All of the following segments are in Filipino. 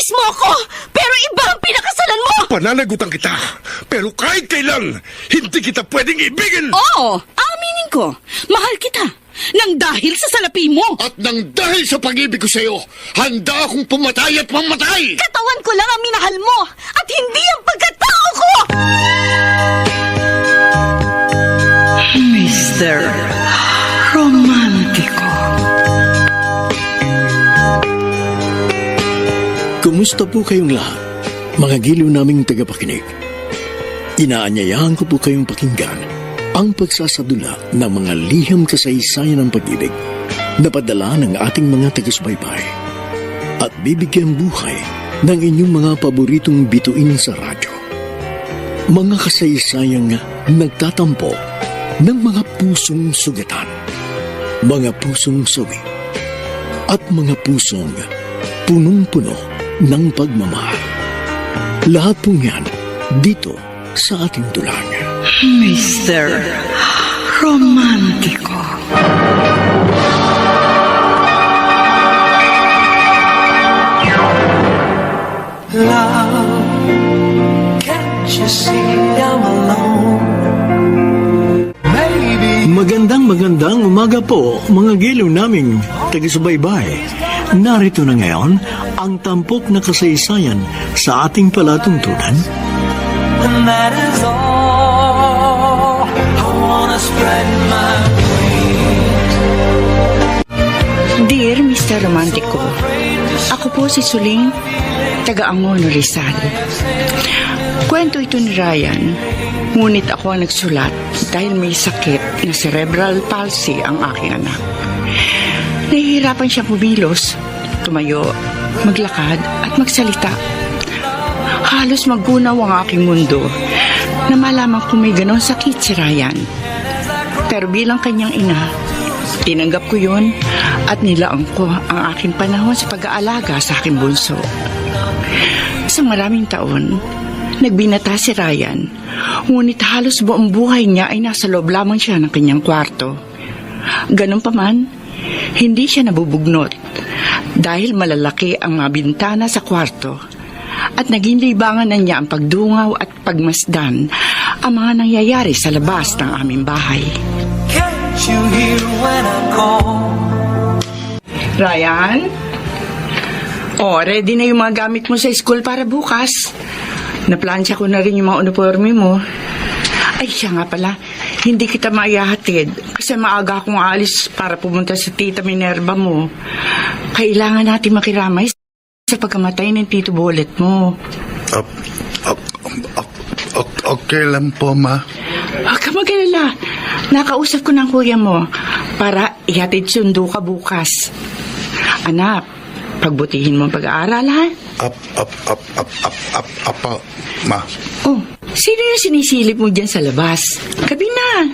Inilis mo ako, pero iba ang pinakasalan mo! Pananagutan kita, pero kahit kailan, hindi kita pwedeng ibigin! Oo, aminin ko. Mahal kita. Nang dahil sa salapi mo. At nang dahil sa pag-ibig ko sa'yo, handa akong pumatay at mamatay! Katawan ko lang ang minahal mo at hindi ang pagkatao ko! Mr. Romantiko. Kumusta po kayong lahat, mga giliw naming tagapakinig? Inaanyayahan ko po kayong pakinggan ang pagsasadula ng mga liham kasaysayan ng pag-ibig na padala ng ating mga taga-subaybay at bibigyan buhay ng inyong mga paboritong bituin sa radyo. Mga kasaysayang nagtatampo ng mga pusong sugatan, mga pusong sawi, at mga pusong punong-puno ng pagmamahal. Lahat pong yan dito sa ating tulang. Mr. Romantiko. Love, can't you see I'm alone? Maybe Magandang umaga po, mga giliw naming taga-subaybay. Narito na ngayon ang tampok na kasaysayan sa ating palatuntunan. and that is all. I wanna spread my wings. Dear Mr. Romantico, ako po si Suling, taga-Angono, Rizal. Kwento ito ni Ryan, ngunit ako ang nagsulat dahil may sakit na cerebral palsy ang aking anak. Nahihirapan siyang kumilos, tumayo, maglakad at magsalita. Halos maggunaw ang aking mundo na malaman kung may ganon sakit si Ryan. Pero bilang kanyang ina, tinanggap ko yun at nilaang ko ang aking panahon sa pag-aalaga sa aking bunso. Sa maraming taon, nagbinata si Ryan, ngunit halos buong buhay niya ay nasa loob lamang siya ng kanyang kwarto. Ganun pa man, hindi siya nabubugnot dahil malalaki ang mga bintana sa kwarto at naging libangan na niya ang pagdungaw at pagmasdan ang mga nangyayari sa labas ng aming bahay. Can't you hear when I call? Ryan? Ready na yung mga gamit mo sa school para bukas. Naplansya ko na rin yung mga uniforme mo. Ay, siya nga pala, hindi kita maihahatid kasi maaga akong aalis para pumunta sa tita Minerva mo. Kailangan natin makiramay sa pagkamatay ng Tito Bolet mo. Okay lang po, Ma. Huwag ka mag-alala. Nakausap ko ng kuya mo para ihatid sundo ka bukas. Anak, pagbutihin mo ang pag-aaral, ha? Apa, Ma. Oh, sino yung sinisilip mo dyan sa labas? Gabi na.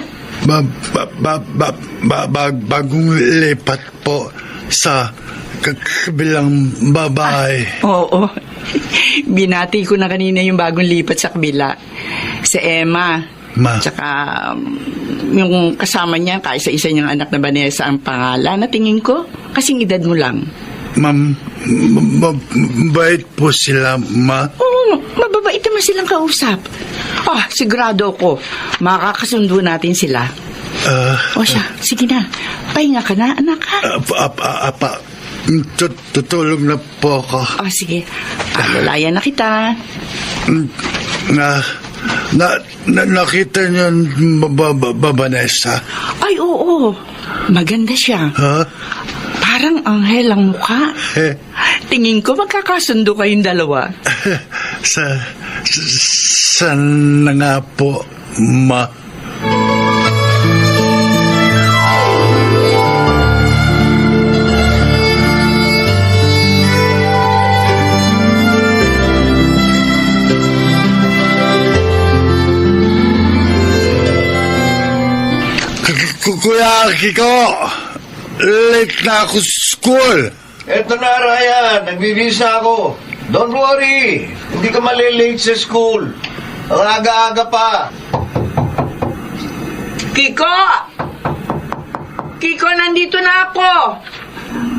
Bagong lipat po sa kabilang babae. Oo. Binati ko na kanina yung bagong lipat sa kabila. Si Emma. Ma. Tsaka yung kasama niya, kaisa-isa niyang anak na Vanessa ang pangalan na tingin ko. Kasing edad mo lang. Ma'am, mabait po sila, Ma. Oo, mababait naman silang kausap. Sigurado ko, makakasundo natin sila. Siya, sige na. Pahinga ka na, anak, ha? Tutulog na po ako. Sige. Alalayan na kita. Nakita niyo Vanessa? Ay, oo. Maganda siya. Ha? Parang anghel ang mukha. Tingin ko magkakasundo kayong dalawa. Sana nga po, Ma. Kuya Kiko, late na ako sa school. Eto na, Ryan. Nagbibisa ako. Don't worry. Hindi ka malilate sa school. Ang aga-aga pa. Kiko! Kiko, nandito na ako!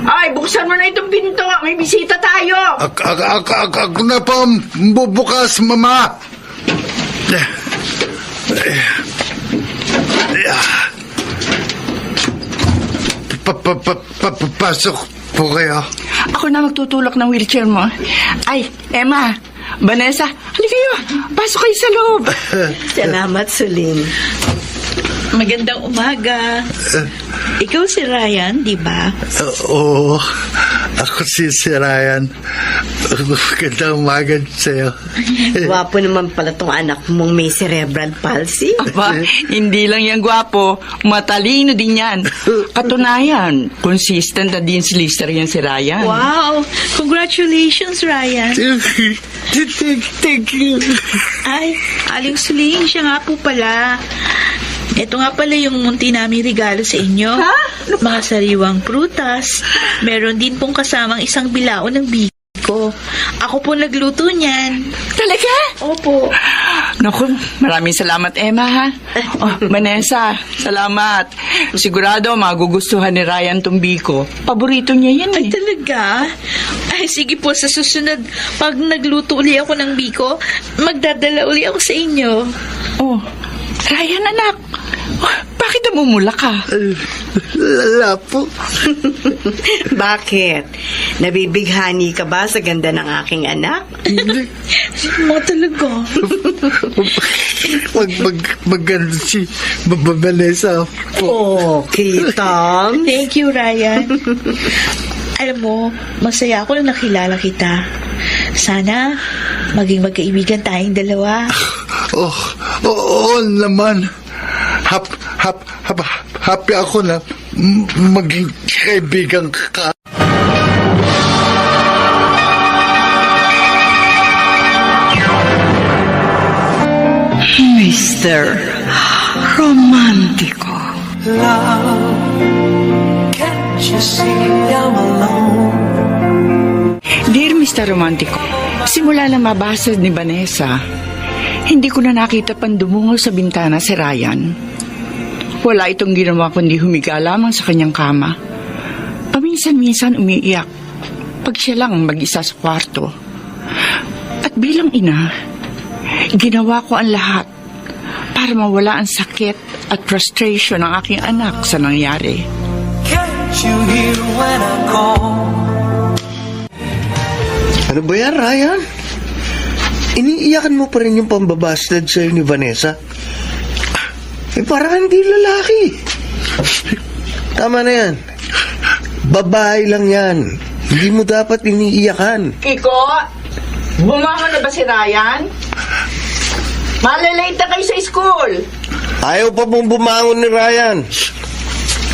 Ay, buksan mo na itong pinto. May bisita tayo. Ako na pa bubukas, Mama. Pasok po kayo. Ako na magtutulak ng wheelchair mo. Ay, Emma, Vanessa, halika kayo. Pasok kayo sa loob. Salamat, Suling. Magandang umaga. Ikaw si Ryan, di ba? Oo, ako si Ryan. Magandang umaga sa'yo. Gwapo naman pala tong anak mong may cerebral palsy. Aba, hindi lang yan gwapo. Matalino din yan. Katunayan, consistent na din si Lister yan si Ryan. Wow! Congratulations, Ryan. Thank you. Ay, Aling Suling, siya nga po pala. Ito nga pala yung munti namin regalo sa inyo. Ha? Mga sariwang prutas. Meron din pong kasamang isang bilao ng biko. Ako po nagluto niyan. Talaga? Opo. Naku, maraming salamat, Emma, ha? Oh, Vanessa, salamat. Sigurado magugustuhan ni Ryan tong biko. Paborito niya yan, Ay, eh. talaga? Ay, sige po, sa susunod, pag nagluto uli ako ng biko, magdadala uli ako sa inyo. Oh, Ryan, anak. Oh, bakit namumula ka? Lala po. Bakit? Nabibighani ka ba sa ganda ng aking anak? Mo talaga. Maganda si Vanessa po. Okay, Tom. Thank you, Ryan. Alam mo, masaya ako na nakilala kita. Sana maging magkaibigan tayong dalawa. Oo naman. Happy ako na maging kaibigan ka. Mr. Romantico. Can't you see I'm alone? Dear Mr. Romantico, simula na mabasa ni Vanessa, hindi ko na nakita pang dumungo sa bintana si Ryan. Wala itong ginawa kundi humiga lamang sa kanyang kama. Paminsan-minsan umiiyak pag siya lang mag-isa sa kwarto. At bilang ina, ginawa ko ang lahat para mawala ang sakit at frustration ng aking anak sa nangyari. Can't you hear when I call? Ano ba yan, Ryan? Iniiyakan mo pa rin yung pambabastard sa'yo ni Vanessa? Eh, parang hindi lalaki. Tama na yan. Babae lang yan. Hindi mo dapat iniiyakan. Kiko, bumangon na ba si Ryan? Malalate na kayo sa school. Ayaw pa mong bumangon ni Ryan.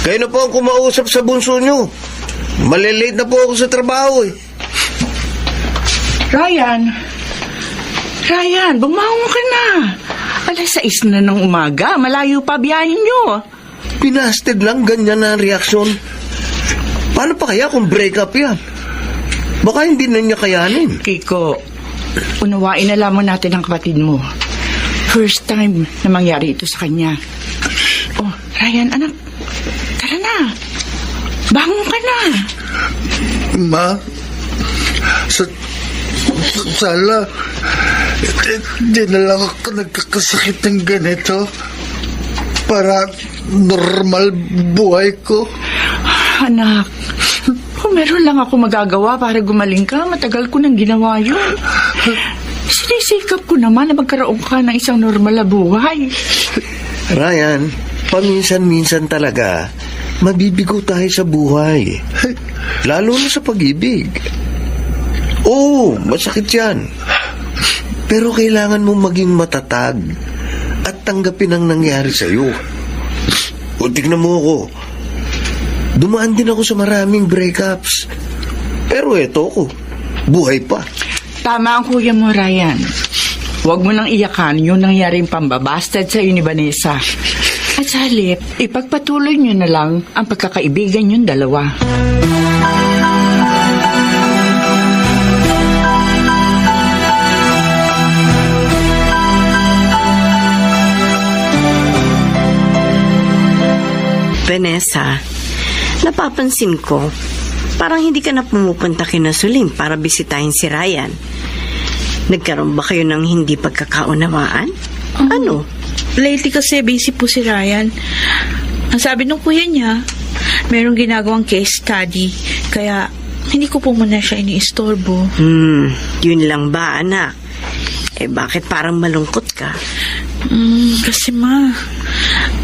Kayo na po ang kumausap sa bunso nyo. Malilate na po ako sa trabaho eh. Ryan, bumangon ka na. 6:00 na ng umaga, malayo pa biyahin nyo. Pinasted lang, ganyan na ang reaksyon. Paano pa kaya kung break up yan? Baka hindi na niya kayanin. Kiko, unawain na lamang natin ang kapatid mo. First time na mangyari ito sa kanya. Oh, Ryan, anak, tara na. Bangon ka na. Ma, sala, di na lang ako nagkakasakit ng ganito para normal buhay ko. Anak, kung meron lang ako magagawa para gumaling ka, matagal ko nang ginawa yun. Sinisikap ko naman na magkaroon ka ng isang normal na buhay. Ryan, paminsan-minsan talaga, mabibigo tayo sa buhay. Lalo na sa pag-ibig. Oo, masakit yan. Pero kailangan mong maging matatag at tanggapin ang nangyari sa'yo. O, tignan mo ako. Dumaan din ako sa maraming breakups. Pero eto ko, buhay pa. Tama ang kuya mo, Ryan. Huwag mo nang iyakan yung nangyaring pambabastard sa ni Vanessa. At sa halip, ipagpatuloy nyo na lang ang pagkakaibigan yung dalawa. Vanessa, napapansin ko, parang hindi ka na pumupunta kina Suling para bisitahin si Ryan. Nagkaroon ba kayo ng hindi pagkakaunawaan? Ano? Lately kasi busy po si Ryan. Ang sabi nung kuya niya, merong ginagawang case study. Kaya hindi ko po muna siya iniistorbo. Yun lang ba, anak? Bakit parang malungkot ka? Kasi ma,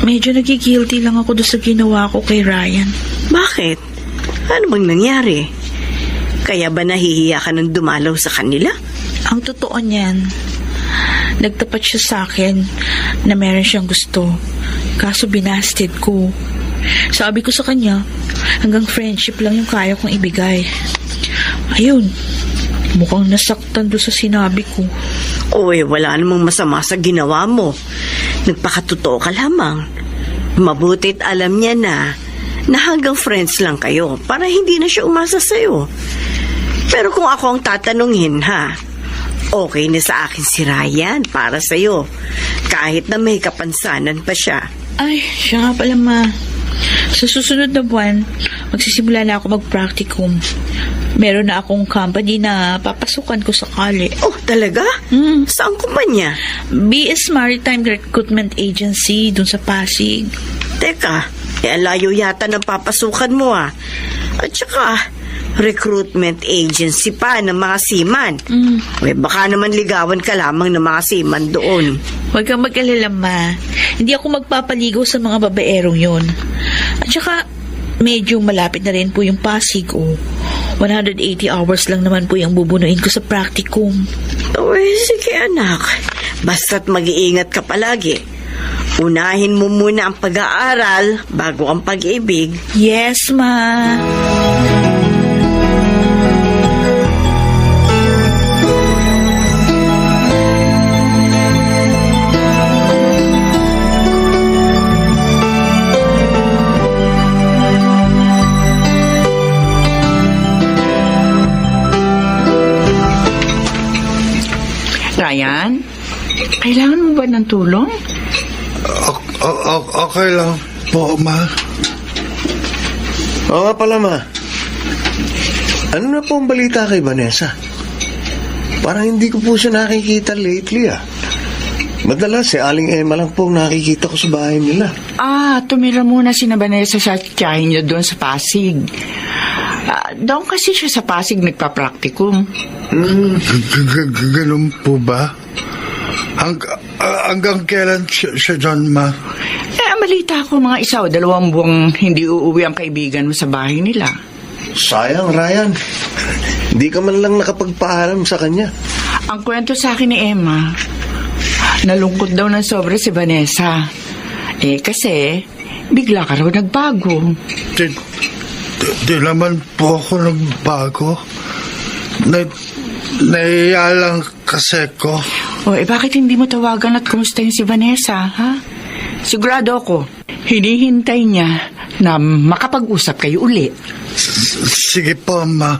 medyo nagigilty lang ako doon sa ginawa ko kay Ryan. Bakit? Ano bang nangyari? Kaya ba nahihiya ka nang dumalaw sa kanila? Ang totoo niyan, nagtapat siya sa akin na meron siyang gusto. Kaso binasted ko. Sabi ko sa kanya, hanggang friendship lang yung kaya kong ibigay. Ayun, mukhang nasaktan doon sa sinabi ko. Oy, wala namang masama sa ginawa mo. Nagpakatotoo ka lamang. Mabuti't alam niya na hanggang friends lang kayo para hindi na siya umasa sa'yo. Pero kung ako ang tatanungin, okay na sa akin si Ryan para sa'yo. Kahit na may kapansanan pa siya. Ay, siya nga pala ma. Sa susunod na buwan, magsisimula na ako mag-practicum. Meron na akong company na papasukan ko sakali. Oh, talaga? Saan kumpanya? BS Maritime Recruitment Agency dun sa Pasig. Teka, alayo yata ng papasukan mo At saka, recruitment agency pa ng mga seaman. Baka naman ligawan ka lamang ng mga seaman doon. Huwag kang mag-alala, ma. Hindi ako magpapaligaw sa mga babaerong yun. At saka, medyo malapit na rin po yung Pasig, 180 hours lang naman po yung bubunuin ko sa practicum. Sige anak. Basta't mag-iingat ka palagi. Unahin mo muna ang pag-aaral bago ang pag-ibig. Yes, ma. Ryan, kailangan mo ba ng tulong? Okay lang po, ma. Oo nga pala, ma. Ano na po ang balita kay Vanessa? Parang hindi ko po siya nakikita lately, Madalas, si Aling Emma lang po nakikita ko sa bahay nila. Tumira muna si Vanessa sa tiyahin niyo doon sa Pasig. Doon kasi siya sa Pasig nagpa-practicum. Ganun po ba? Hanggang kailan siya dyan, ma? Malita ko mga 1 o 2 buwang hindi uuwi ang kaibigan mo sa bahay nila. Sayang, Ryan. Hindi ka man lang nakapagpaalam sa kanya. Ang kwento sa akin ni Emma, nalungkot daw ng sobra si Vanessa. Kasi bigla ka raw nagbago. Di naman po ako nagbago. Naiya lang kasi ko. Bakit hindi mo tawagan at kumustahin si Vanessa, Sigurado ako, hinihintay niya na makapag-usap kayo uli. Sige po, ma.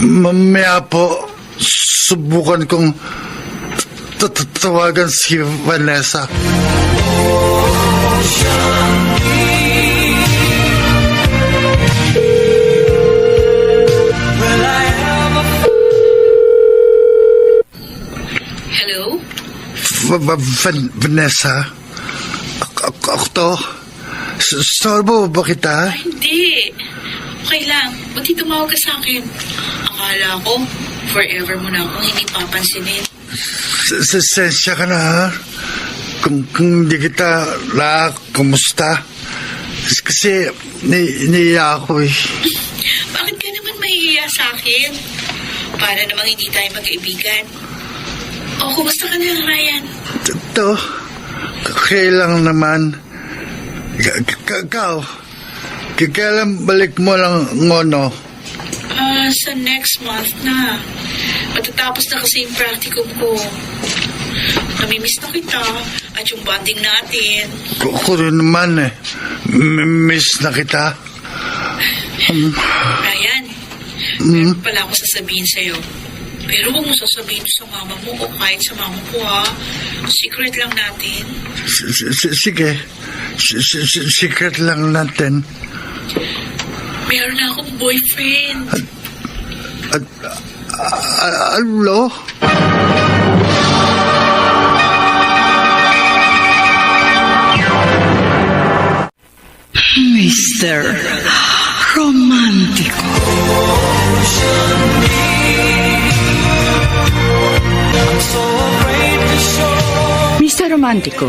Mamaya po, subukan kong tawagan si Vanessa. Hello? Vanessa? Ako to? Sorbo ba kita? Hindi. Okay lang. Buti tumawag ka sa akin. Akala ko, forever mo na akong hindi papansinin. Sensya ka na, Kung hindi kita kumusta? Kasi niya ako Bakit ka naman mahihiya sa akin? Para namang hindi tayo mag-kaibigan. Kumusta ka na, Ryan? Ito, kailang naman. Ikaw, kailan balik mo lang ngono? Sa next month na. Matatapos na kasi yung practicum ko. Namimiss na kita at yung bonding natin. Ko rin naman miss na kita. Ryan, meron pala ako sasabihin sa'yo. Pero huwag mo sasabihin sa mama mo o kahit sa mama ko, Secret lang natin. Sige. Secret lang natin. Meron na akong boyfriend. Ano? Mr. Romantico. Mr. Romantico,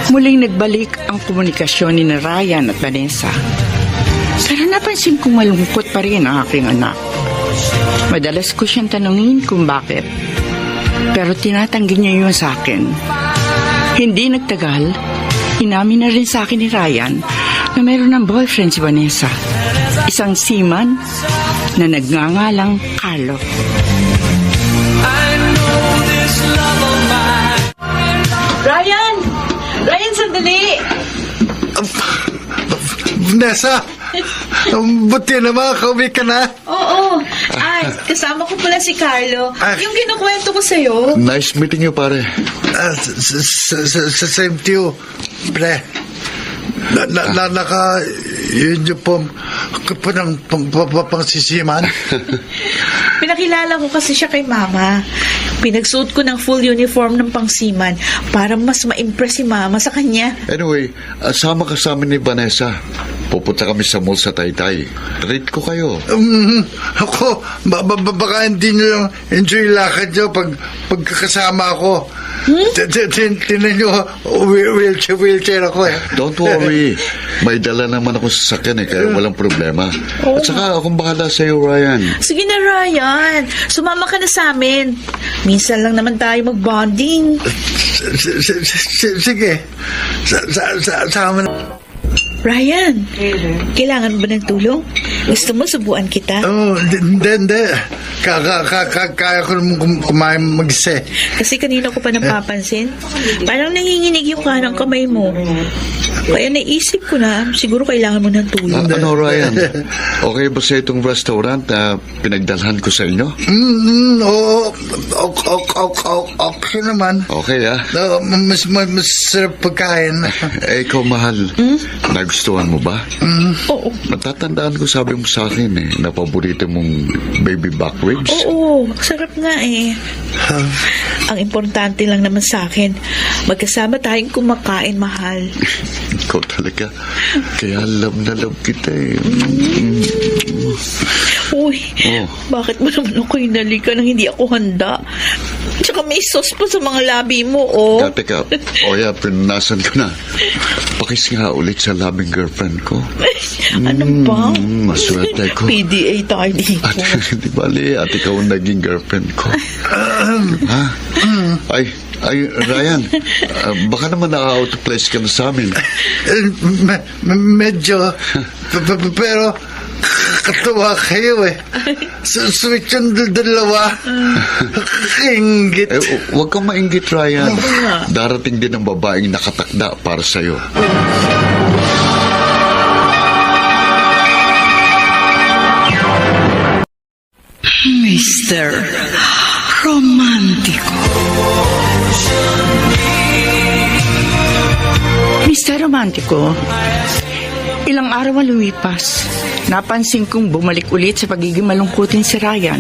muling nagbalik ang komunikasyon ni Ryan at Vanessa. Pero napansin kong malungkot pa rin ang aking anak. Madalas ko siyang tanungin kung bakit. Pero tinatanggi niya yun sa akin. Hindi nagtagal, inamin na rin sa akin ni Ryan na mayroon ng boyfriend si Vanessa. Isang seaman na nagngangalang Carlo. Ryan! Ryan, sandali! Vanessa! Buti naman, kauwi ka na. Oo. Ay, kasama ko pala si Carlo. Ay. Yung kinukwento ko sa'yo. Nice meeting you, pare. Same to you, pre. Naka-uniform ko po ng pangsisiman. Pinakilala ko kasi siya kay Mama. Pinagsuot ko ng full uniform ng pangsiman para mas ma-impress si Mama sa kanya. Anyway, sama ka sa amin ni Vanessa. Pupunta kami sa mall sa Taytay. Treat ko kayo. Ako, baka hindi nyo lang enjoy lakad nyo pagkakasama ako. Tinan nyo, wheelchair ako eh. Don't worry. May dala naman ako sa sakyan kaya walang problema. At saka akong bahala sa'yo, Ryan. Sige na, Ryan. Sumama ka na sa amin. Minsan lang naman tayo mag-bonding. Sige. Sama na. Ryan, kailangan ba ng tulong? Gusto mo subuan kita? Oh, hindi. Kaya ko naman kumain mag-isa. Kasi kanina ko pa napapansin. Parang nanginginig yung kanang kamay mo. Kaya naisip ko na, siguro kailangan mo ng tulong. Ano, Ryan? Okay ba sa itong restaurant na pinagdalhan ko sa inyo? Oo. Okay naman. Okay, ah. Mas sarap pagkain. Ikaw, mahal. Nagustuhan mo ba? Oo. Matatandaan ko sabi mo sa akin na paborito mong baby back ribs. Oo, sarap nga eh. Ang importante lang naman sa akin, magkasama tayong kumakain, mahal. Ikaw talaga. Kaya love na love kita eh. Uy, bakit mo naman ako hinalika nang hindi ako handa? Tsaka may sauce pa sa mga labi mo, oh. Teka. Yeah, pinunasan ko na. Pakis nga ulit sa labing girlfriend ko. Ano ba? Maswerte ko. PDA tayo dito. At di bali, at ikaw ang naging girlfriend ko. Ha? Ay, Ryan, baka naman naka-out of place ka na sa amin. Medyo. Pero katuwa kayo eh. Sweet yung dalawa. Ingit. Huwag kang mainggit, Ryan. Darating din ang babaeng nakatakda para sa'yo. Mr. Romantico. Mr. Romantico, ilang araw ang lumipas. Napansin kong bumalik ulit sa pagiging malungkutin si Ryan.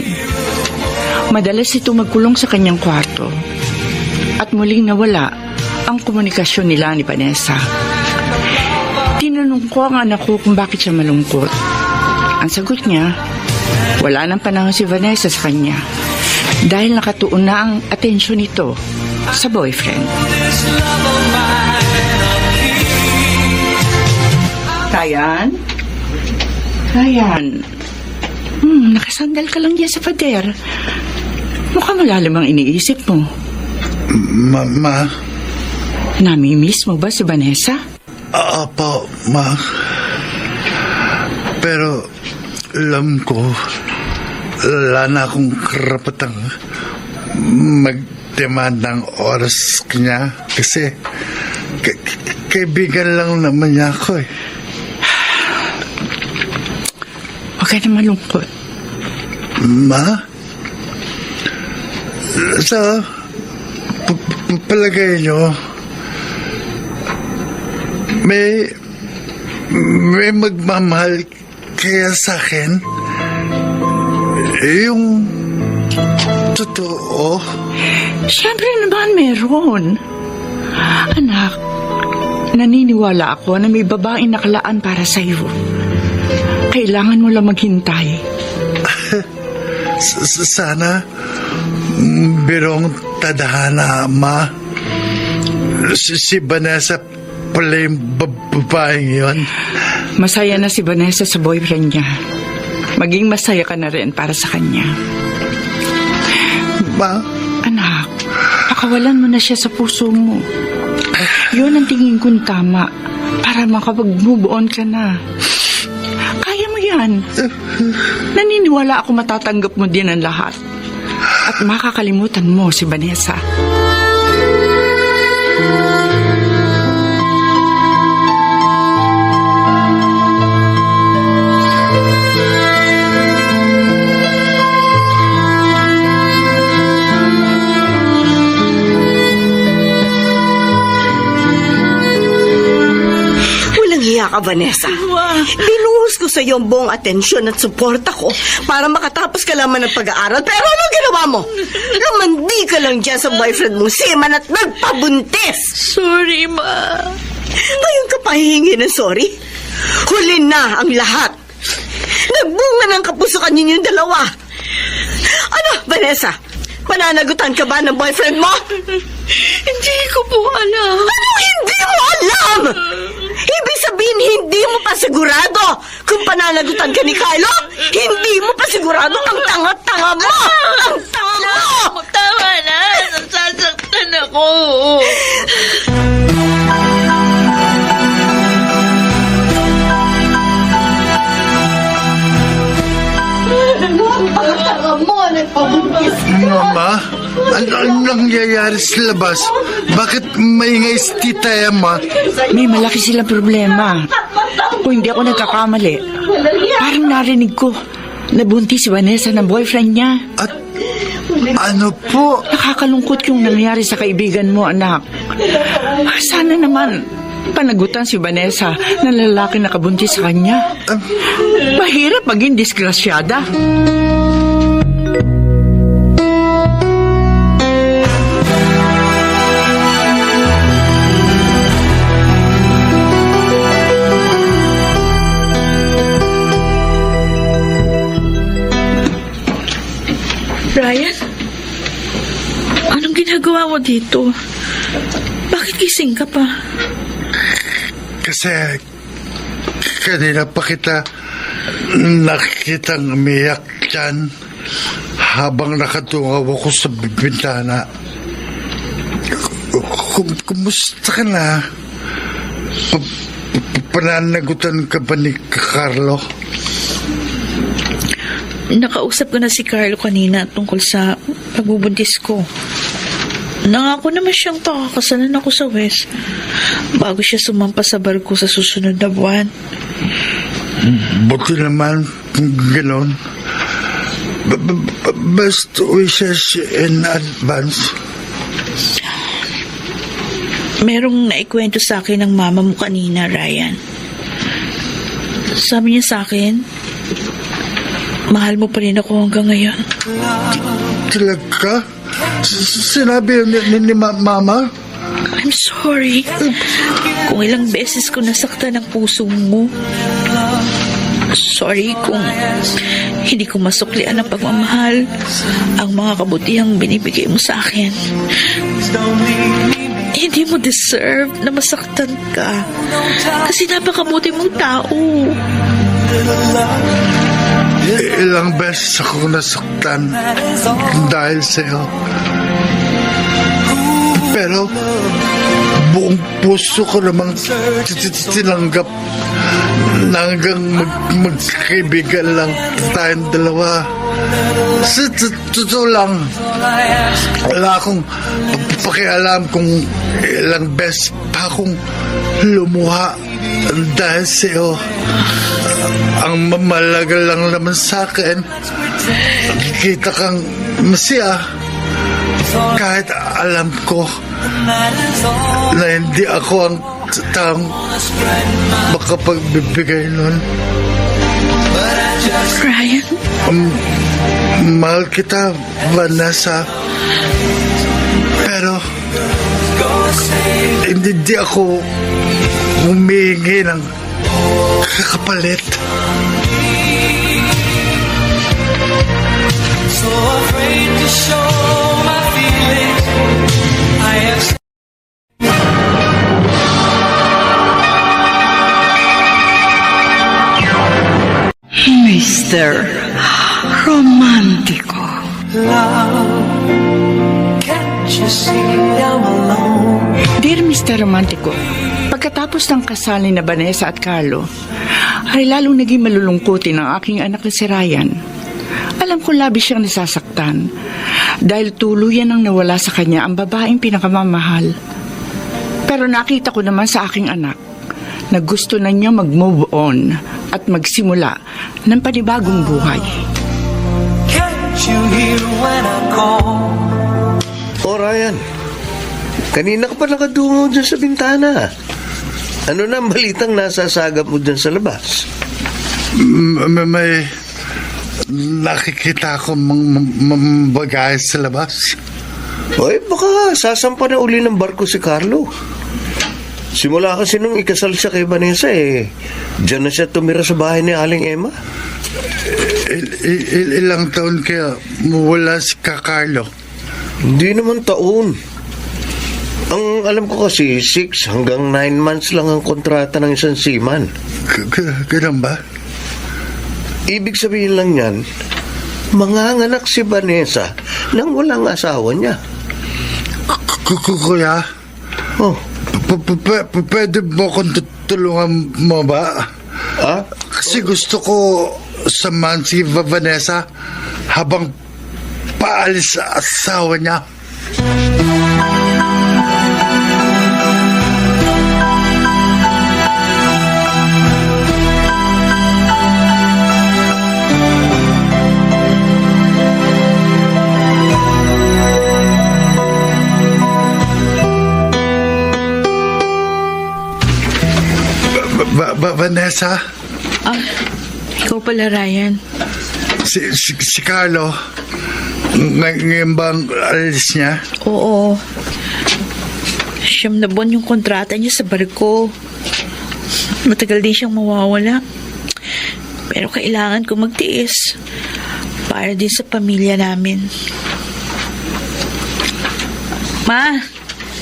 Madalas ito magkulong sa kanyang kwarto. At muling nawala ang komunikasyon nila ni Vanessa. Tinanong ko ang anak ko kung bakit siya malungkot. Ang sagot niya, wala nang panahon si Vanessa sa kanya dahil nakatuon na ang atensyon nito sa boyfriend. Ryan? Nakasandal ka lang diyan sa pader. Mukhang malalim ang iniisip mo. Ma? Namimiss mo ba si Vanessa? Apo, ma. Pero alam ko, wala na akong karapatang mag-demand ng oras kanya kasi kaibigan lang naman niya ako eh. Huwag ka na malungkot. Ma? So, palagay nyo, may magmamahal kaya sa akin? Yung totoo? Siyempre naman meron. Anak, naniniwala ako na may babaeng nakalaan para sa'yo. Kailangan mo lang maghintay. Sana birong tadhana, Ma. Si Vanessa pala yung babaeng yun. Masaya na si Vanessa sa boyfriend niya. Maging masaya ka na rin para sa kanya. Ma? Anak, pakawalan mo na siya sa puso mo. Yun ang tingin kong tama para makapag-move on ka na. Kaya mo yan. Naniniwala ako matatanggap mo din ang lahat. At makakalimutan mo si Vanessa. Hiya ka, Vanessa. Binuhos ko sa iyo ang buong atensyon at suporta ko para makatapos ka lamang ng pag-aaral. Pero ano ginawa mo? Lumandi ka lang dyan sa boyfriend mong Seaman at nagpabuntis. Sorry, Ma. Ngayon ka pahihingi ng sorry? Huli na ang lahat. Nagbunga ng kapusukan ninyong dalawa. Ano, Vanessa? Pananagutan ka ba ng boyfriend mo? Hindi ko po alam. Ano hindi mo alam? Ibig sabihin, hindi mo pa sigurado kung pananagutan ka ni Carlo? Hindi mo pa sigurado ang tanga-tanga mo! Ang tanga mo! Tama na! Nasasaktan ako! Mama, ano nangyayari sa labas? Bakit maingay si Tita Emma? May malaki silang problema. Kung hindi ako nagkakamali, parang narinig ko nabuntis si Vanessa ng boyfriend niya. At ano po? Nakakalungkot yung nangyari sa kaibigan mo, anak. Sana naman panagutan si Vanessa ng lalaki na kabuntis sa kanya. Mahirap maging disgrasyada. Ryan? Anong ginagawa mo dito? Bakit gising ka pa? Kasi kanina pa kita nakikitang umiyak dyan habang nakatungaw ako sa bintana. Kumusta ka na? Pananagutan ka ba ni Carlo? Nakausap ko na si Carlo kanina tungkol sa pagbubuntis ko. Nangako naman siyang pakakasalan ako sa West bago siya sumampa sa barko sa susunod na buwan. Buti naman kung gano'n. Best wishes in advance. Merong naikwento sa akin ng mama mo kanina, Ryan. Sabi niya sa akin, mahal mo pa rin ako hanggang ngayon. Talaga? Sinabi ni Mama? I'm sorry. Kung ilang beses ko nasaktan ang puso mo. Sorry kung hindi ko masuklian ang pagmamahal, ang mga kabutihang binibigay mo sa akin. Hindi mo deserve na masaktan ka kasi napakabuti mong tao. Ilang beses ako nasaktan dahil sa'yo. Pero buong puso ko namang tinanggap na hanggang magkaibigan lang tayong dalawa. Sa totoo lang, wala akong pakialam kung ilang beses pa akong lumuha dahil sa'yo. Ang mamalaga lang naman sa akin, nakikita kang masaya kahit alam ko na hindi ako ang taong makapagbibigay nun. Ryan? Mahal kita, Vanessa. Pero, hindi ako humihingi ng kakapalit. So afraid to show my feelings. I have Mr. Romantico. love. Can't you see I'm alone? Dear Mr. Romantico, pagkatapos ng kasal ni na Vanessa at Carlo, ay lalong naging malulungkutin ang aking anak na si Ryan. Alam ko labis siyang nasasaktan dahil tuluyan ang nawala sa kanya ang babaeng pinakamamahal. Pero nakita ko naman sa aking anak na gusto na niya mag-move on at magsimula ng panibagong buhay. Can't you hear when I call? O Ryan, kanina ka pa nakadungo dyan sa bintana. Ano na ang balitang nasasagap mo dyan sa labas? May nakikita ko bagay sa labas. Oy, baka sasampa na uli ng barko si Carlo. Simula kasi nung ikasal siya kay Vanessa diyan na siya tumira sa bahay ni Aling Emma. Ilang taon kaya wala si Carlo? Hindi naman taon. Ang alam ko kasi 6 hanggang 9 months lang ang kontrata ng isang seaman. Ganun ba? Ibig sabihin lang yan, manganganak si Vanessa nang walang asawa niya. Kuya, Oh, pwede mo kong tulungan mo ba? ah? Kasi gusto ko samahan si Vanessa habang paalis sa asawa niya. Vanessa, Ikaw pala, Ryan. si Carlo, ngayon bang alis niya? Oo. 9 na buwan yung kontrata niya sa barko. Matagal din siyang mawawala. Pero kailangan ko magtiis para din sa pamilya namin. Ma,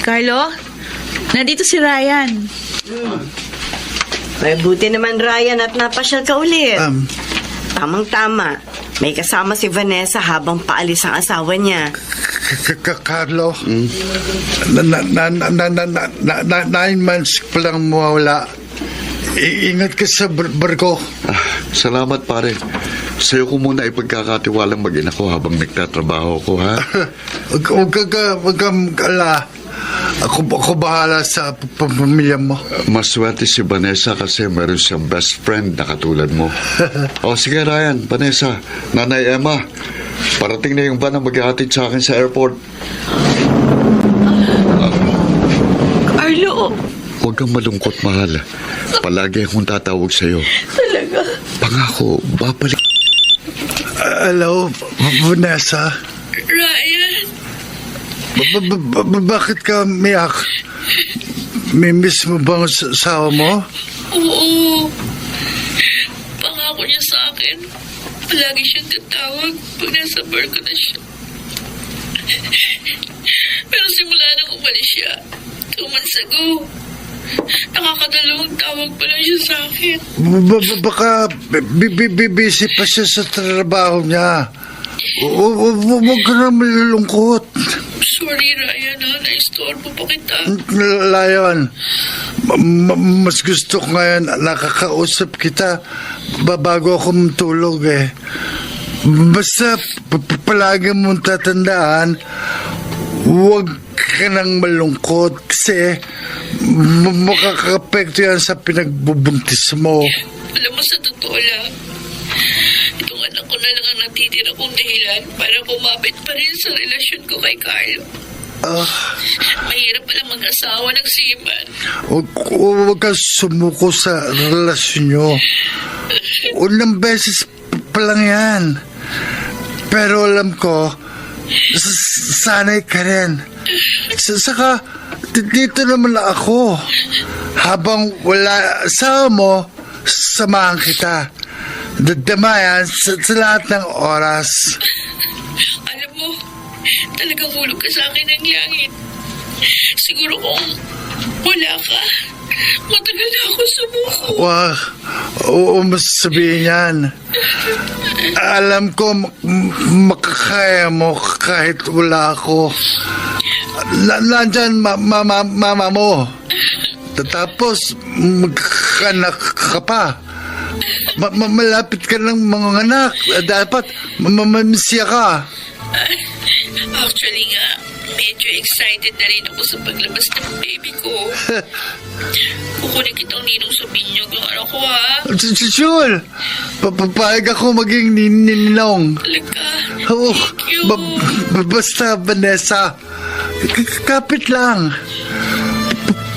Carlo, nandito si Ryan. Ay, buti naman, Ryan, at napasyal ka ulit. Tamang-tama. May kasama si Vanessa habang paalis ang asawa niya. Carlo, 9 months pa lang mawala. Ingat ka sa barko. Salamat, pare. Sa'yo ko muna ipagkakatiwalang mag-ina ko habang nagtatrabaho ko, ha? Huwag kang ala. Ako bahala sa pamilya mo. Maswerte si Vanessa kasi meron siyang best friend na katulad mo. O sige, Ryan, Vanessa, Nanay Emma, parating na yung van na mag-aatid sa akin sa airport. Carlo! Huwag kang malungkot, mahal. Palagi akong tatawag sa'yo. Talaga? Pangako, babalik. Hello, Vanessa. Ryan, Bakit ka miyak? May miss mo bang asawa mo? oo. Pangako niya sa akin. Palagi siyang tatawag pag nasa barko na siya. Pero simula nang umalis siya, 2 months ago, nakakadalawang tawag pa lang siya sa akin. Baka busy pa siya sa trabaho niya. Huwag ka na malulungkot. Sorry, Ryan, ha? Naistorbo pa kita. Lion, mas gusto ko ngayon nakakausap kita bago ako matulog Basta palagi mong tatandaan, huwag ka nang malungkot kasi makakapekto yan sa pinagbubuntis mo. Alam mo, sa totoo lang, itong anak ko na lang ang natitira kong dahilan para kumapit pa rin sa relasyon ko kay Carlo. Mahirap pala mag-asawa ng seaman. Huwag ka sumuko sa relasyon nyo. Unang beses pa lang yan. Pero alam ko, sanay ka rin. Saka, dito naman ako. Habang wala asawa mo, samahan kita. Dadamayan sa lahat ng oras. Alam mo, talagang hulog ka sa akin ng langit. Siguro kung wala ka, matagal na ako sumuko. Wag, oo, mas sabihin yan. Alam ko, makakaya mo kahit wala ako. Nandyan, mama mo. Tapos, magkakanak ka pa. Malapit ka ng mga anak. Dapat, mamamisya ka. Actually nga, medyo excited na rin ako sa paglabas ng baby ko. Kukunin kitang ninong sa binyog ng anak ko, ha? Sure. Papayag ako maging ninong. Talaga? Oo. Thank you. Basta, Vanessa. Kapit lang.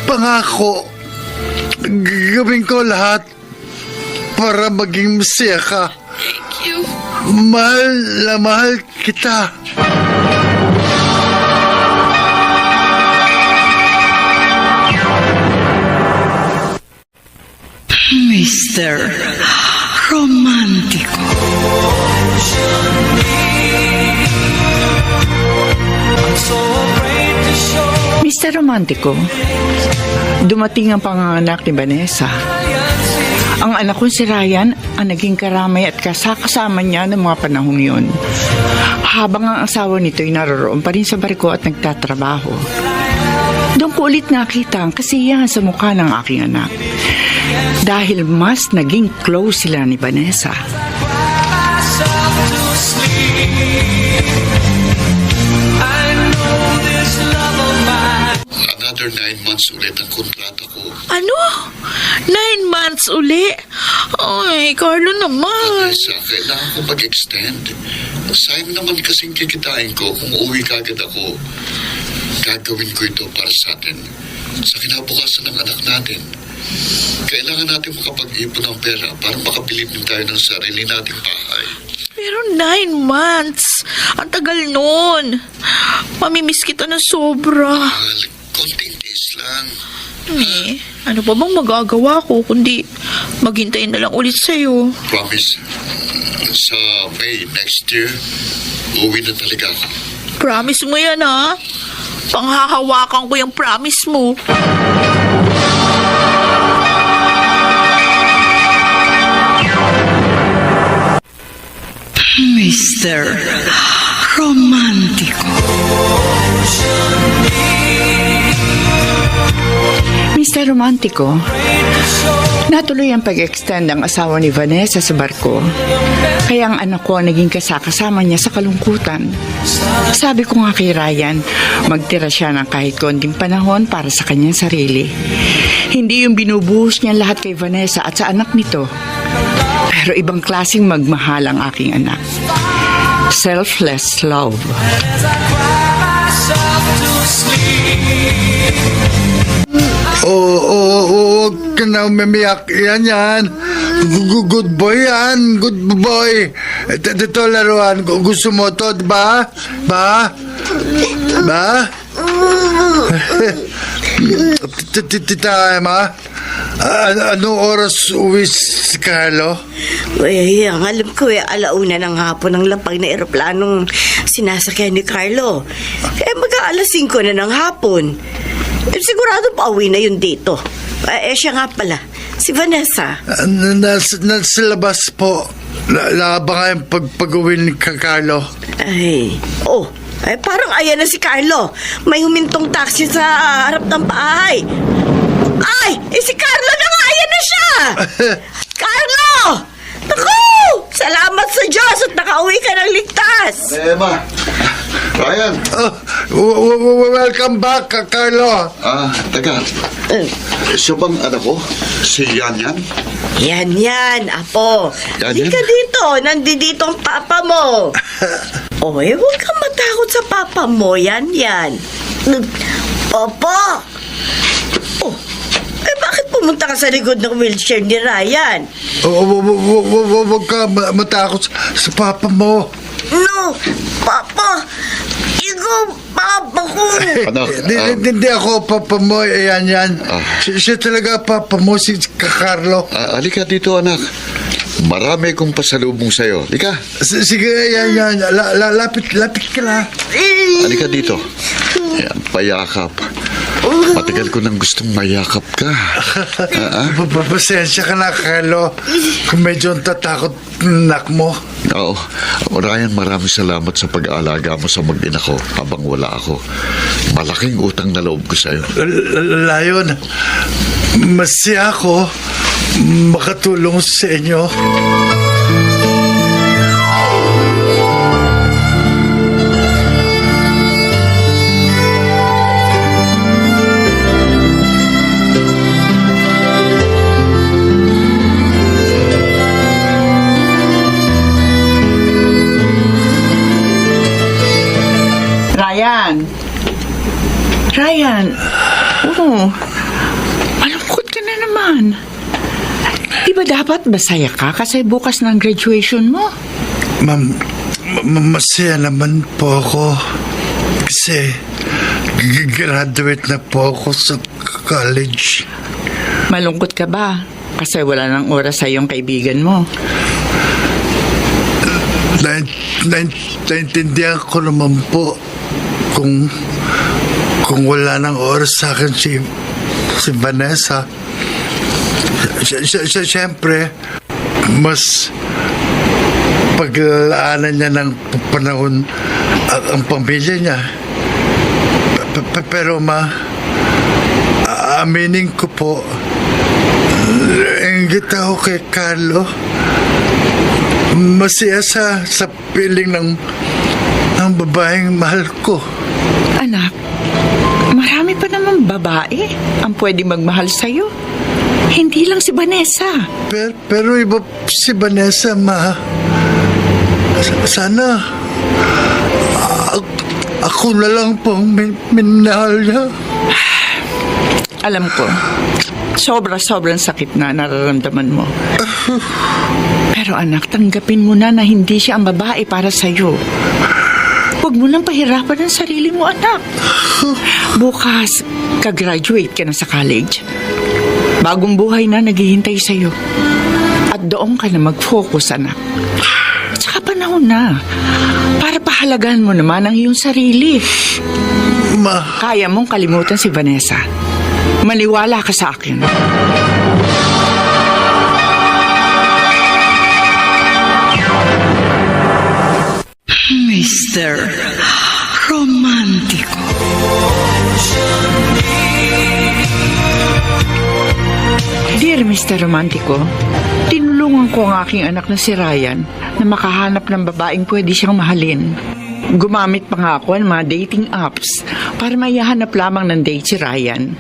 Pangako. Gagawin ko lahat para maging masaya ka. Thank you. Mahal na mahal kita. Mr. Romantico. Mr. Romantico, dumating ang panganganak ni Vanessa. Ang anak kong si Ryan ang naging karamay at kasama niya ng mga panahong yun. Habang ang asawa nito ay naroroon pa rin sa barko at nagtatrabaho. Doon ko ulit nakita ang kasiyahan sa mukha ng aking anak. Dahil mas naging close sila ni Vanessa. Another 9 months ulit ang kontrata ko. Ano? 9 months uli? Ay, Carlo naman. Vanessa, kailangan ko mag-extend. Sayang naman kasing kikitain ko kung uwi kagad ako. Gagawin ko ito para sa atin. Sa kinabukasan ng anak natin. Kailangan natin makapag-ipon ng pera para makabili din tayo ng sarili nating bahay. Pero 9 months. Ang tagal nun. Mamimiss kita na sobra. Mahal, konting days lang. Ano pa bang magagawa ko kundi maghintay na lang ulit sa'yo? Promise, sa May next year, uwi na talaga ako. Promise mo yan, ha? Panghahawakan ko yung promise mo. Mr. Romantico. Mr. Romantico, natuloy ang pag-extend ang asawa ni Vanessa sa barko. Kaya ang anak ko naging kasama niya sa kalungkutan. Sabi ko nga kay Ryan, magtira siya ng kahit konting panahon para sa kanyang sarili. Hindi yung binubuhos niya lahat kay Vanessa at sa anak nito. Pero ibang klaseng magmahal ang aking anak. Selfless love. Huwag ka na umiyak. Yan. Good boy yan. Good boy. Ito laruan. Gusto mo to, ba? Ba? Tita Emma, anong oras uwi si Carlo? Ang alam ko alauna ng hapon ang lapag na eroplanong sinasakyan ni Carlo. Mag-aalas 5 na ng hapon. Sigurado pa uwi na yun dito. Siya nga pala, si Vanessa. Nasa labas po. Laban nga yung pag-uwi ni Carlo. Parang ayan na si Carlo. May humintong taxi sa harap ng bahay. Si Carlo na nga, ayan na siya. Carlo! Naku! Salamat sa Diyos at nakauwi ka ng ligtas. Emma, Ryan. Welcome back, Carlo. Teka. Siya bang anak ko? Si Yan? Yan, Apo. Hindi ka dito. Nandito ang papa mo. Huwag kang matakot sa papa mo. Yan. Papa! Bakit pumunta ka sa likod ng wheelchair ni Ryan. Huwag ka matakot sa papa mo. No, Papa! Ikaw, Papa ko! Anak, Hindi ako papa mo, yan. Siya talaga papa mo, si Carlo. halika dito, anak. Marami kong pasalubong sa'yo. Halika. Sige, yan. Lapit ka na. Halika dito. Ayan, payakap. Matagal ko nang gustong mayakap ka. Pasensya ka na, Carlo. Kung medyo tatakot nak mo. Oo. Ryan, maraming salamat sa pag-aalaga mo sa mag-ina ko habang wala ako. Malaking utang na loob ko sa'yo. Layon, masaya ako makatulong sa inyo. Ryan, malungkot ka na naman. Di ba dapat masaya ka kasi bukas ng graduation mo? Ma'am, masaya naman po ako. Kasi graduate na po ako sa college. Malungkot ka ba? Kasi wala nang oras sa iyong kaibigan mo. Naintindihan ko naman po kung wala nang oras sa akin si Vanessa. Siyempre, mas paglalaanan niya ng panahon ang pamilya niya. Pero aminin ko po, inggit ako kay Carlo. Masaya sa piling ng babaeng mahal ko. Anak, marami pa namang babae ang pwede magmahal sa'yo. Hindi lang si Vanessa. Pero iba si Vanessa, ma. Sana ako na lang pong minahal niya. Alam ko, sobrang sakit na nararamdaman mo. Pero anak, tanggapin mo na hindi siya ang babae para sa'yo. Huwag mo nang pahirapan ang sarili mo, anak. Bukas, ka-graduate ka na sa college. Bagong buhay na naghihintay sa'yo. At doon ka na mag-focus, anak. At saka panahon na para pahalagaan mo naman ang iyong sarili. Ma. Kaya mong kalimutan si Vanessa. Maniwala ka sa akin. Mr. Romantico. Dear Mr. Romantico, tinulungan ko ang aking anak na si Ryan na makahanap ng babaeng pwede siyang mahalin. Gumamit pa nga ako ng mga dating apps para maihanap lamang ng date si Ryan.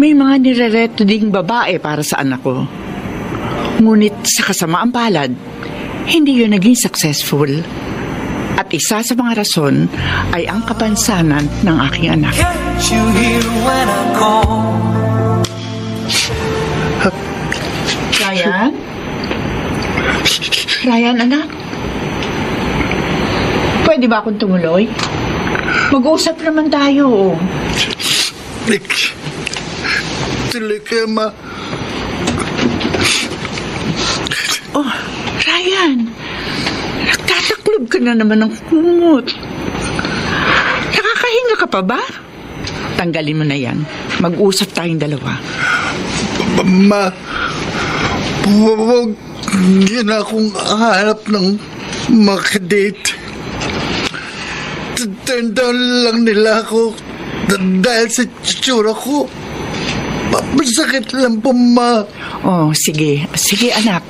May mga nirereto ding babae para sa anak ko. Ngunit sa kasamaang palad, hindi yun naging successful. At isa sa mga rason ay ang kapansanan ng aking anak. Can't you hear when I call? Ryan? Ryan, anak? Pwede ba akong tumuloy? Mag-uusap naman tayo. Tuloy ka, ma. Oh, Ryan. Nagtataklob ka na naman ng kumot. Nakakahinga ka pa ba? Tanggalin mo na yan. Mag-usap tayong dalawa. Ma, huwag yun akong hanap ng makadate. Turn down lang nila ako dahil sa tsura ko. Masakit lang po, ma. Oh, sige. Sige, anak.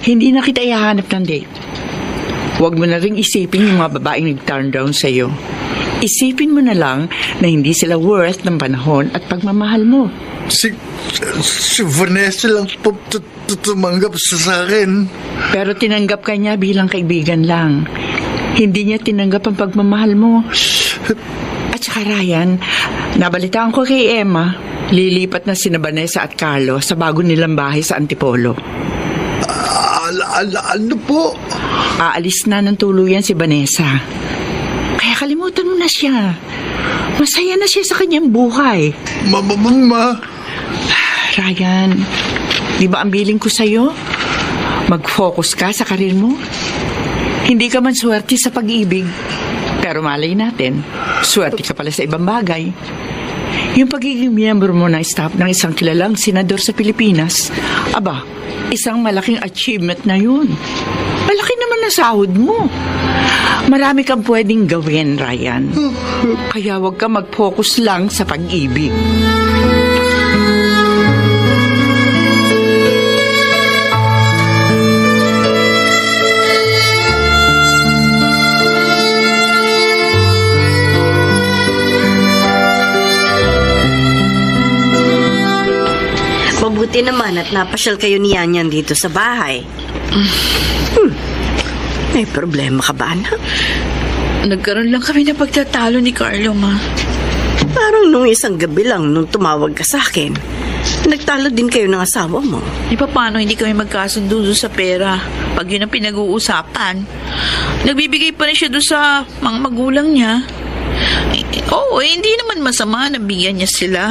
Hindi na kita ihahanap ng date. Huwag mo na ring isipin yung mga babaeng nag-turn down sa'yo. Isipin mo na lang na hindi sila worth ng panahon at pagmamahal mo. Si Vanessa lang po tumanggap sa akin. Pero tinanggap ka niya bilang kaibigan lang. Hindi niya tinanggap ang pagmamahal mo. At saka Ryan, nabalitaan ko kay Emma Lilipat na sina Vanessa at Carlo sa bago nilang bahay sa Antipolo. Ano po? Aalis na ng tuluyan si Vanessa. Kaya kalimutan mo na siya. Masaya na siya sa kanyang buhay. Mama. Ryan, di ba ang biling ko sa'yo? Mag-focus ka sa karir mo. Hindi ka man swerte sa pag-ibig. Pero malay natin, swerte ka pala sa ibang bagay. Yung pagiging miyembro mo ng staff ng isang kilalang senador sa Pilipinas, aba, isang malaking achievement na yun. Malaki naman na sahod mo. Marami kang pwedeng gawin, Ryan. Kaya huwag ka mag-focus lang sa pag-ibig. Mabuti naman at napasyal kayo ni Yanyan dito sa bahay. May problema ka ba, anak? Nagkaroon lang kami ng pagtatalo ni Carlo, Ma. Parang nung isang gabi lang nung tumawag ka sa akin, nagtalo din kayo ng asawa mo. Di pa paano hindi kami magkasundo doon sa pera? Pag yun ang pinag-uusapan, nagbibigay pa rin siya doon sa mga magulang niya. Hindi naman masama na bigyan niya sila.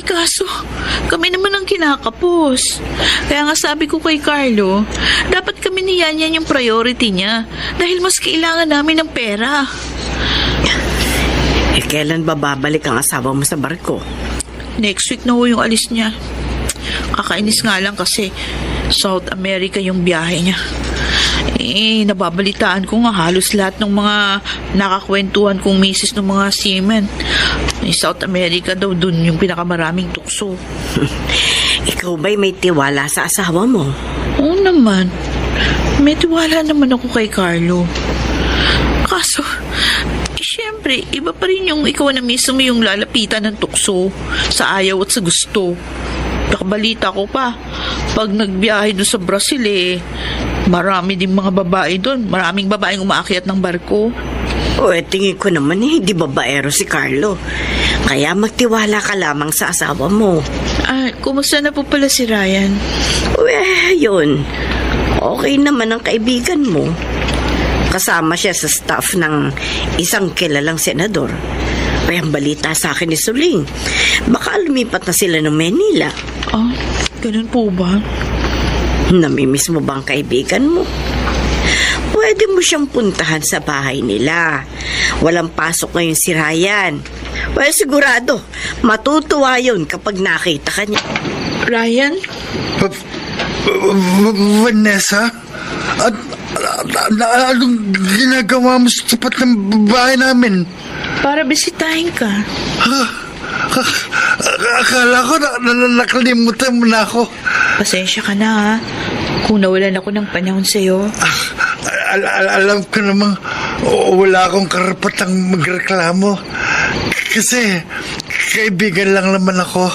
Kaso, kami naman ang kinakapos. Kaya nga sabi ko kay Carlo, dapat kami ni Yanyan yung priority niya dahil mas kailangan namin ng pera. Kailan ba babalik ang asawa mo sa barko? Next week na ho yung alis niya. Kakainis nga lang kasi South America yung biyahe niya. Nababalitaan ko nga halos lahat ng mga nakakwentuhan kong misis ng mga seamen. South America daw dun yung pinakamaraming tukso. Ikaw ba'y may tiwala sa asawa mo? Oo naman. May tiwala naman ako kay Carlo. Kaso, syempre, iba pa rin yung ikaw na mismo yung lalapitan ng tukso sa ayaw at sa gusto. Nakabalita ko pa, pag nagbiyahe doon sa Brazil marami din mga babae doon. Maraming babaeng umaakyat ng barko. Tingin ko naman hindi babaero si Carlo. Kaya magtiwala ka lamang sa asawa mo. Kumusta na po pala si Ryan? Yun. Okay naman ang kaibigan mo. Kasama siya sa staff ng isang kilalang senador. Kaya ang balita sa akin ni Suling, baka lumipat na sila ng Manila. Ganun po ba? Namimiss mo ba ang kaibigan mo? Pwede mo siyang puntahan sa bahay nila. Walang pasok ngayon si Ryan. Sigurado, matutuwa yun kapag nakita ka niya. Ryan? Vanessa? Anong ginagawa mo sa tapat ng bahay namin? Para bisitahin ka. Akala ko nakalimutan mo na ako. Pasensya ka na, ha? Kung nawalan ako ng panahon sa'yo. Alam ko namang wala akong karapatang magreklamo. Kasi kaibigan lang naman ako.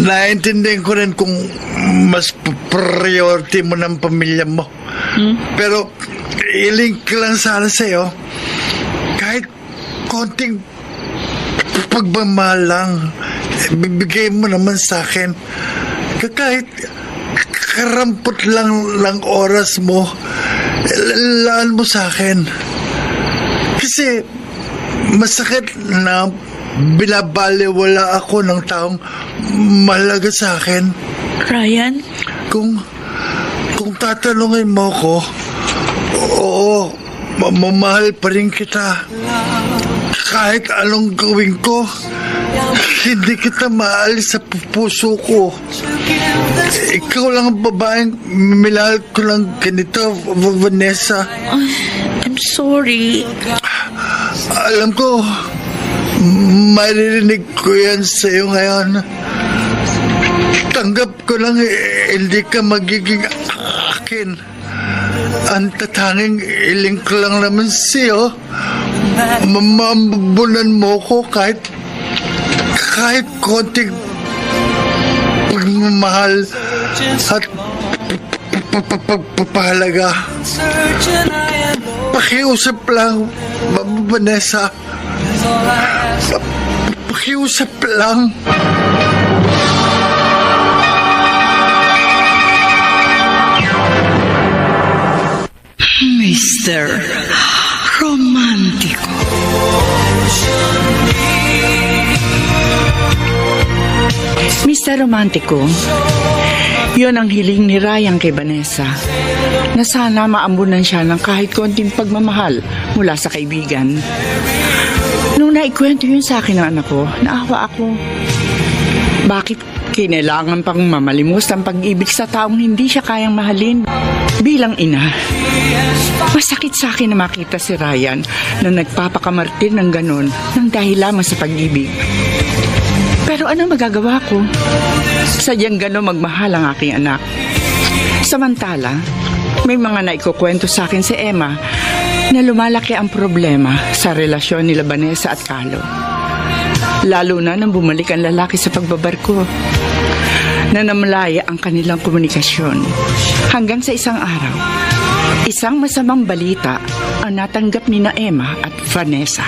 Naintindihan ko rin kung mas priority mo ng pamilya mo. Pero ilink lang sana sa'yo. Kahit konting pagmamahal lang, bibigay mo naman sa akin. Kahit karampot lang oras mo, laan mo sa akin. Kasi masakit na binabaliwala ako ng taong mahalaga sa akin. Ryan? Kung tatanungin mo ko, oo, mamahal pa rin kita. Kahit anong gawin ko, hindi kita maalis sa puso ko. Ikaw lang ang babaeng minahal ko lang ganito, Vanessa. I'm sorry. Alam ko, maririnig ko yan sa'yo ngayon. Tanggap ko lang hindi ka magiging akin. Ang tatanging iling ko lang naman sa'yo. Mamabunan mo ko kahit konting pagmamahal at pagpapahalaga. Pakiusap lang, Vanessa. pakiusap lang. Mr. Romantico. Mr. Romantico, yun ang hiling ni Ryan kay Vanessa, na sana maambunan siya ng kahit konting pagmamahal mula sa kaibigan. Nung naikwento yun sa akin ng anak ko, naawa ako. Bakit kinailangan pang mamalimos ang pag-ibig sa taong hindi siya kayang mahalin? Bilang ina, masakit sa akin na makita si Ryan na nagpapakamartir ng ganon ng dahil lamang sa pag-ibig. Pero ano magagawa ko? Sadyang ganon magmahal ang aking anak. Samantala, may mga naikukwento sa akin si Emma na lumalaki ang problema sa relasyon nila Vanessa at Carlo. Lalo na nang bumalik ang lalaki sa pagbabarko, na namlaya ang kanilang komunikasyon. Hanggang sa isang araw, isang masamang balita ang natanggap ni na Emma at Vanessa.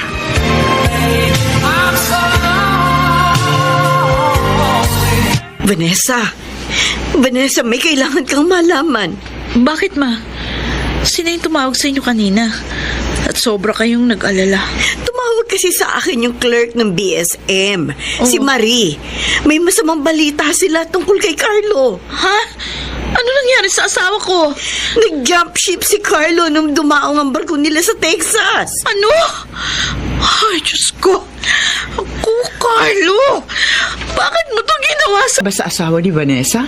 Vanessa, may kailangan kang malaman. Bakit, ma? Sino yung tumawag sa inyo kanina? At sobra kayong nag-alala. Tumawag kasi sa akin yung clerk ng BSM, si Marie. May masamang balita sila tungkol kay Carlo. Ha? Ano nangyari sa asawa ko? Nag-jump ship si Carlo nung dumaong ang barko nila sa Texas. Ano? Ay, Diyos ko. Ako, Carlo. Bakit mo to ginawa sa... Ba sa asawa ni Vanessa?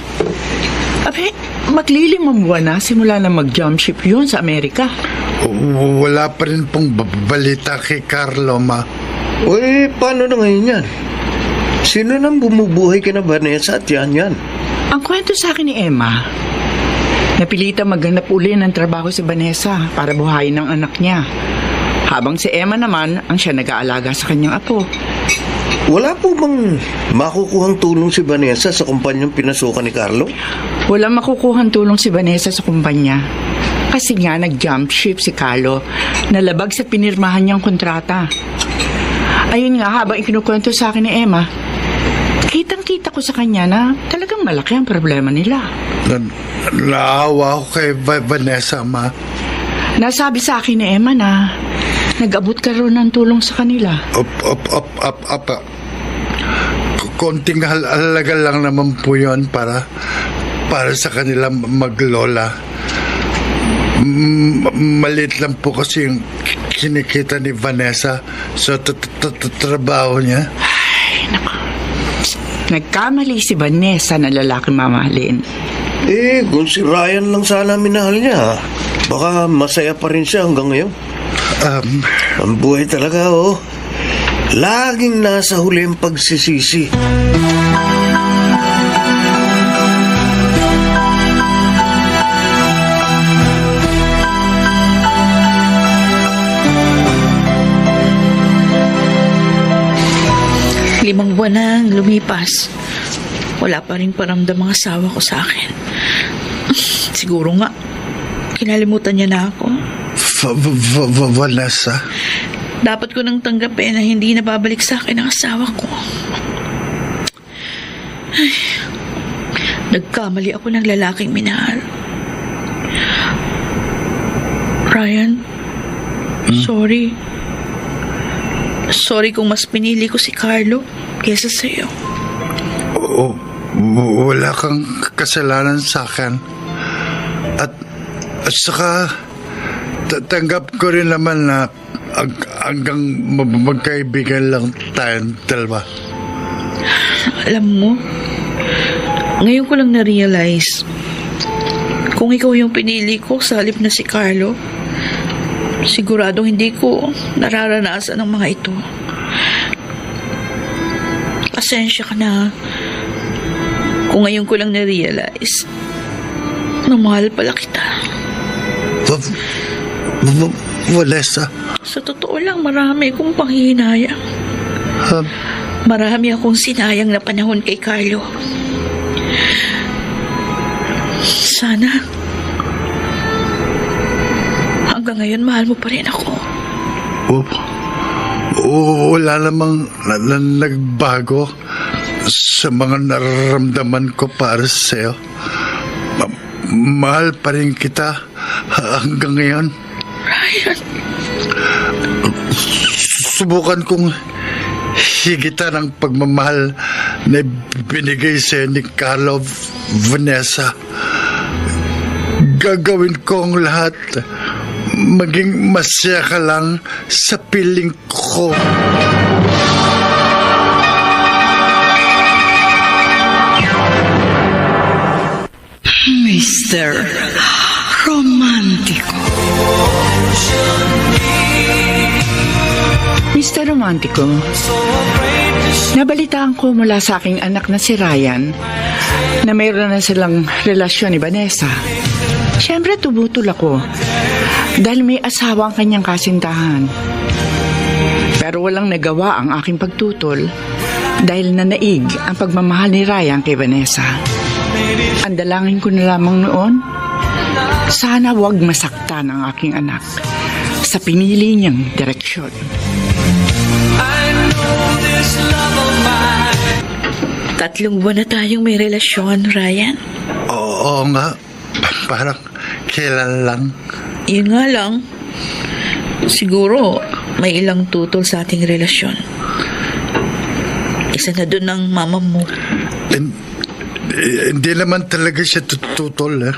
Abe, maglilimang buwan na simula na mag-jump ship yun sa Amerika. Wala pa rin pong balita kay Carlo, ma. Uy, paano na ngayon yan? Sino nang bumubuhay kina Vanessa at yan? Ang kwento sa akin ni Emma, napilitan maghanap uli ng trabaho si Vanessa para buhayin ang anak niya. Habang si Emma naman ang siya nag-aalaga sa kanyang apo. Wala po bang makukuhang tulong si Vanessa sa kumpanyang pinasukan ni Carlo? Walang makukuhang tulong si Vanessa sa kumpanya. Kasi nga nag-jump ship si Carlo, nalabag sa pinirmahan niyang kontrata. Ayun nga, habang ikinukwento sa akin ni Emma, kitang-kita ko sa kanya na talagang malaki ang problema nila. Naawa ako kay Vanessa, ma. Nasabi sa akin ni Emma na nag-abot ka rin ng tulong sa kanila. Konting halaga lang naman po yun para sa kanila maglola. Maliit lang po kasi yung kinikita ni Vanessa sa trabaho niya. Ay, naku. Nagkamali si Vanessa na lalaki mamahalin. Kung si Ryan lang sana minahal niya, baka masaya pa rin siya hanggang ngayon. Ang buhay talaga, laging nasa huli ang pagsisisi. Limang buwan nang lumipas. Wala pa rin paramdam ang asawa ko sa akin. Siguro nga, kinalimutan niya na ako. Vanessa? Dapat ko nang tanggapin na hindi na babalik sa akin ang asawa ko. Ay, nagkamali ako ng lalaking minahal. Ryan, sorry. Sorry kung mas pinili ko si Carlo kesa sa'yo. Wala kang kasalanan sa akin. At saka tanggap ko rin naman na hanggang magkaibigan lang tayong dalawa. Alam mo, ngayon ko lang na-realize kung ikaw yung pinili ko sa halip na si Carlo, siguradong hindi ko nararanasan ang mga ito. Pasensya ka na kung ngayon ko lang na-realize na mahal pala kita. Vanessa? Sa totoo lang, marami akong panghihinayang. Marami akong sinayang na panahon kay Carlo. Sana hanggang ngayon mahal mo pa rin ako. Wala namang nagbago sa mga nararamdaman ko para sa'yo. Mahal pa rin kita hanggang ngayon. Ryan, Subukan kong higitan ang pagmamahal na binigay sa'yo ni Carlo, Vanessa. Gagawin ko ang lahat. Maging masaya ka lang sa piling ko. Mr. Romantico. Mr. Romantico, nabalitaan ko mula sa aking anak na si Ryan na mayroon na silang relasyon ni Vanessa. Siyempre, tubutol ako dahil may asawa ang kanyang kasintahan. Pero walang nagawa ang aking pagtutol dahil nanaig ang pagmamahal ni Ryan kay Vanessa. Ang dalangin ko na lamang noon, sana wag masaktan ang aking anak sa pinili niyang direksyon. Tatlong buwan na tayong may relasyon, Ryan. Oo nga, parang kailan lang. Yun nga lang, siguro may ilang tutol sa ating relasyon. Isa na doon ang mama mo. Hindi naman talaga siya tututol.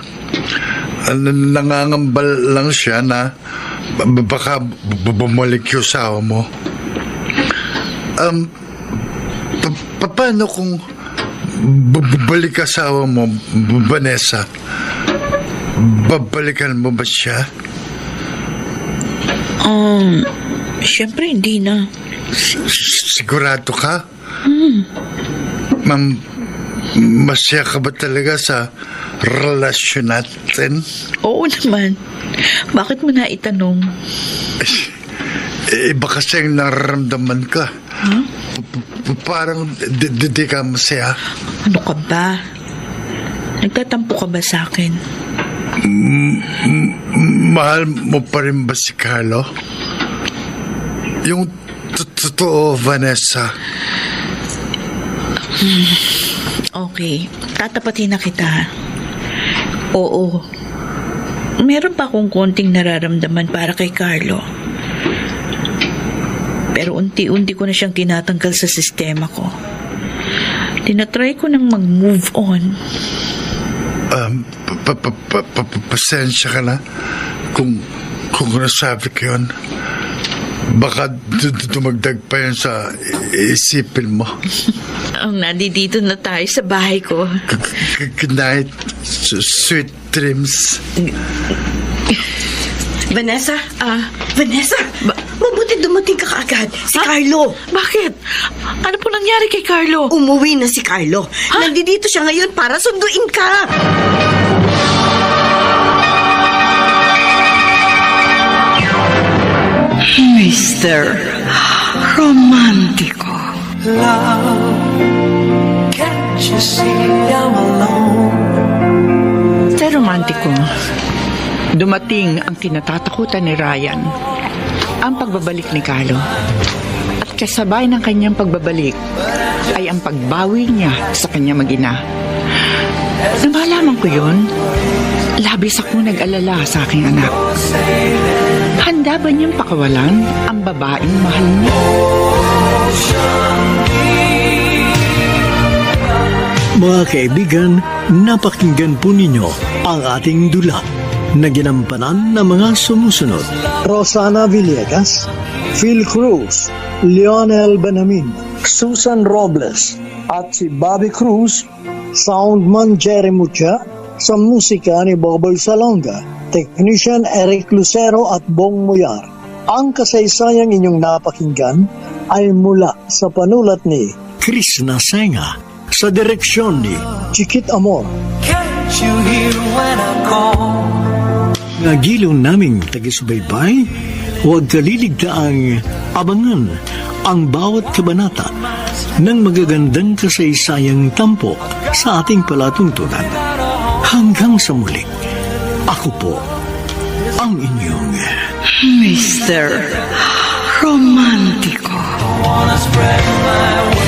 Nangangambal lang siya na baka bumalik yung asawa mo. Paano kung balik asawa mo, Vanessa? Babalikan mo ba siya? Siyempre hindi na. Sigurado ka? Ma'am, masaya ka ba talaga sa relasyon natin? Oo naman. Bakit mo na itanong? Iba kasi ang nararamdaman ka. Huh? Parang di ka masaya. Ano ka ba? Nagtatampo ka ba sa akin? Mahal mo pa rin ba si Carlo? Yung totoo, Vanessa. Okay, tatapatin na kita. Oo. Meron pa akong konting nararamdaman para kay Carlo. Pero unti-unti ko na siyang tinatanggal sa sistema ko. Tinatry ko nang mag-move on. Pasensya ka na kung nasabi ko yun. Baka dumagdag pa yun sa isipin mo. Nandito na tayo sa bahay ko. Good night, sweet dreams. Vanessa? Vanessa? Mabuti dumating ka kaagad. Si Carlo. Bakit? Ano po nangyari kay Carlo? Umuwi na si Carlo. Nandito siya ngayon para sunduin ka. Mr. Romantico. Love, can't you see I'm alone? Mr. Romantico, dumating ang kinatatakutan ni Ryan, ang pagbabalik ni Carlo. At kasabay ng kanyang pagbabalik ay ang pagbawi niya sa kanyang mag-ina. Nang malaman ko yun, labis akong nag-alala sa aking anak. Handa ba niyang pakawalan ang babaeng mahal niya? Mga kaibigan, napakinggan po ninyo ang ating dula na ginampanan ng mga sumusunod. Rosana Villegas, Phil Cruz, Lionel Benamin, Susan Robles, at si Bobby Cruz, soundman Jerry Mucha, sa musika ni Boboy Salonga, technician Eric Lucero at Bong Muyar. Ang kasaysayang inyong napakinggan ay mula sa panulat ni Chris Nasenga, sa direksyon ni Chiquit Amor. Can't you hear when I call? Nagilong naming taga-subaybay, huwag kaliligtaang abangan ang bawat kabanata ng magagandang kasaysayang tampok sa ating palatuntunan. Hanggang sa muli, ako po ang inyong Mr. romantiko. Wanna spread my wings.